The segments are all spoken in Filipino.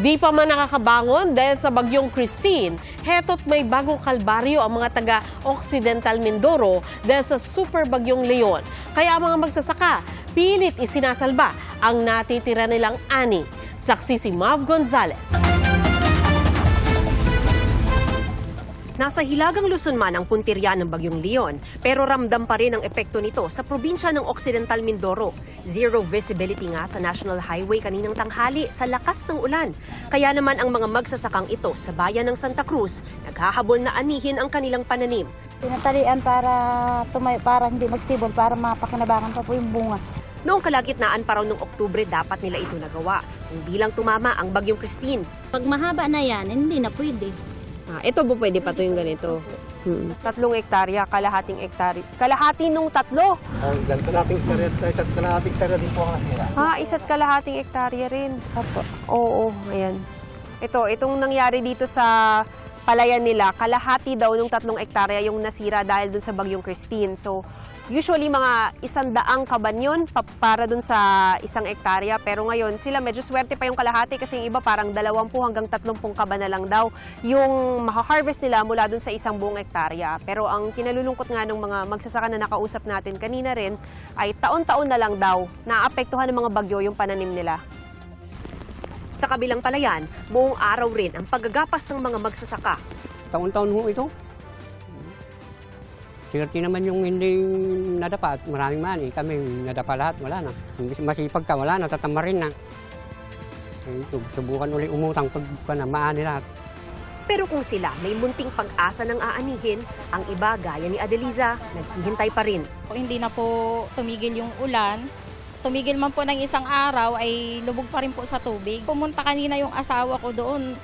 Di pa man nakakabangon dahil sa bagyong Christine, heto't may bagong kalbaryo ang mga taga-Occidental Mindoro dahil sa super bagyong Leon. Kaya ang mga magsasaka, pilit isinasalba ang natitira nilang ani. Saksi si Mav Gonzalez. Nasa hilagang Luzon man ang puntirya ng Bagyong Leon, pero ramdam pa rin ang epekto nito sa probinsya ng Occidental Mindoro. Zero visibility nga sa National Highway kaninang tanghali sa lakas ng ulan. Kaya naman ang mga magsasakang ito sa bayan ng Santa Cruz, naghahabol na anihin ang kanilang pananim. Tinatalian para hindi magsibol, para mapakinabangan pa po yung bunga. Noong kalagitnaan pa raw ng Oktubre dapat nila ito nagawa. Hindi lang tumama ang Bagyong Christine. Pag mahaba na yan, hindi na pwede. Ito po pwede pa ito yung ganito. 3 hektarya, kalahating hektarya. Kalahati nung 3? Kalahating sarya din po ang nasira. Isa't kalahating hektarya rin. Opo. Oo, ayan. Itong nangyari dito sa palayan nila, kalahati daw nung 3 hektarya yung nasira dahil dun sa Bagyong Christine. So, usually mga 100 kaban yun para dun sa 1 hektarya. Pero ngayon, sila medyo swerte pa yung kalahati kasi yung iba parang 20 hanggang 30 kaban na lang daw yung maka-harvest nila mula dun sa 1 buong hektarya. Pero ang kinalulungkot nga ng mga magsasaka na nakausap natin kanina rin ay taon-taon na lang daw naapektuhan ng mga bagyo yung pananim nila. Sa kabilang palayan, buong araw rin ang paggagapas ng mga magsasaka. Taon-taon ho ito. Swerte naman yung hindi nadapa at maraming mani. Kami nadapa lahat, wala na. Masipag ka, wala na, tatamarin na. Subukan ulit umutang pag maani lahat. Pero kung sila may munting pag-asa ng aanihin, ang iba gaya ni Adeliza, naghihintay pa rin. Hindi na po tumigil yung ulan. Tumigil man po ng 1 araw ay lubog pa rin po sa tubig. Pumunta kanina yung asawa ko doon,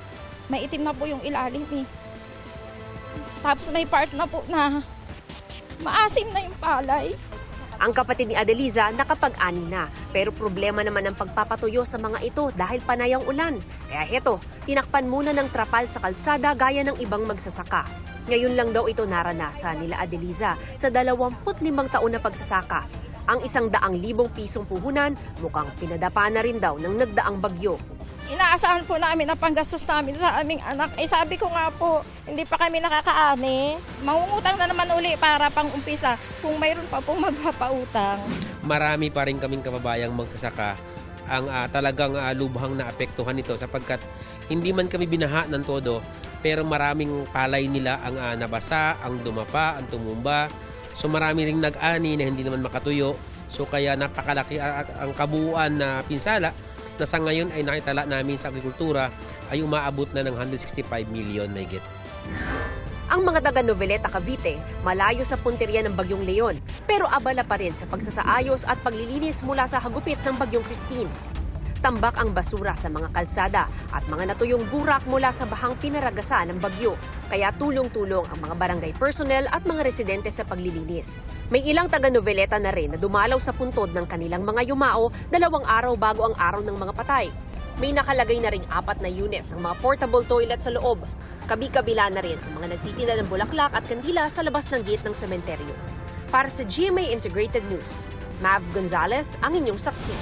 may itim na po yung ilalim eh. Tapos may part na po na maasim na yung palay. Ang kapatid ni Adeliza nakapag-ani na, pero problema naman ang pagpapatuyo sa mga ito dahil panay ang ulan. Kaya heto, tinakpan muna ng trapal sa kalsada gaya ng ibang magsasaka. Ngayon lang daw ito naranasan nila Adeliza sa 25 taon na pagsasaka. Ang 100,000 pisong puhunan mukhang pinadapa na rin daw ng nagdaang bagyo. Inaasahan po namin ang panggastos namin sa aming anak. Sabi ko nga po, hindi pa kami nakakaani. Mangungutang na naman uli para pang-umpisa kung mayroon pa pong magpapautang. Marami pa rin kaming kababayang magsasaka ang talagang lubhang naapektuhan nito sapagkat hindi man kami binaha ng todo pero maraming palay nila ang nabasa, ang dumapa, ang tumumba. So marami ring nag-ani na hindi naman makatuyo. So kaya napakalaki ang kabuuan na pinsala na sa ngayon ay nakitala namin sa agrikultura ay umaabot na ng 165 million na higit. Ang mga taga Noveleta, Cavite, malayo sa punteriya ng Bagyong Leon, pero abala pa rin sa pagsasaayos at paglilinis mula sa hagupit ng Bagyong Christine. Tambak ang basura sa mga kalsada at mga natuyong burak mula sa bahang pinaragasan ng bagyo. Kaya tulong-tulong ang mga barangay personnel at mga residente sa paglilinis. May ilang taga-Noveleta na rin na dumalaw sa puntod ng kanilang mga yumao 2 araw bago ang araw ng mga patay. May nakalagay na ring 4 na unit ng mga portable toilet sa loob. Kabi-kabila na rin ang mga nagtitinda ng bulaklak at kandila sa labas ng gate ng sementeryo. Para sa GMA Integrated News, Mav Gonzalez ang inyong saksi.